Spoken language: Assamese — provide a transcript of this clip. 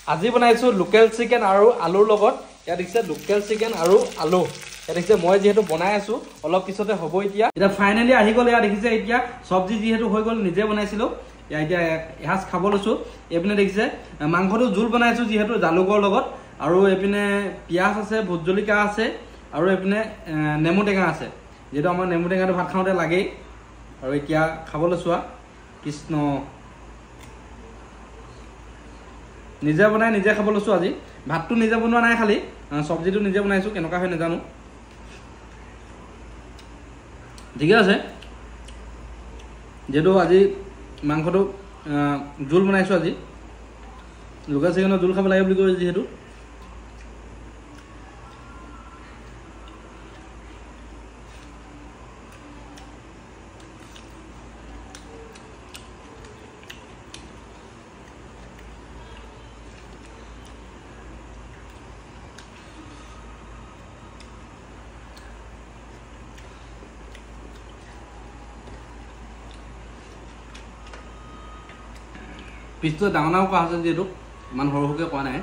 আজি বনাইছো লোকেল চিকেন আৰু আলুৰ লগত ইয়াত দিছে লোকেল চিকেন আৰু আলু ইয়াত দেখিছে মই যেহেতু বনাই আছো অলপ পিছতে হ'ব এতিয়া ফাইনালি আহি গ'ল ইয়াত দেখিছে এতিয়া সবজি যেহেতু হৈ গ'ল নিজে বনাইছিলো এতিয়া এসাঁজ খাব লৈছো এইপিনে দেখিছে মাংসটো জোল বনাইছো যেহেতু জালুকৰ লগত আৰু এইপিনে পিয়াজ আছে ভোট জলকীয়া আছে আৰু এইপিনে নেমু টেঙা আছে যেহেতু আমাৰ নেমু টেঙাটো ভাত খাওঁতে লাগেই আৰু এতিয়া খাব লৈছো কৃষ্ণ নিজে বনাই নিজে খাব লৈছো আজি ভাতটো নিজে বনোৱা নাই খালি সবজিটো নিজে বনাইছো কেনেকুৱা হয় নাজানো ঠিকে আছে যেহেতু আজি মাংসটো জোল বনাইছো আজি লোকেল চিকেনৰ জোল খাব লাগে বুলি কৈছে যেহেতু পিছটো ডাঙৰ ডাঙৰ কোৱা হৈছে যিহেতু ইমান সৰু সৰুকৈ কোৱা নাই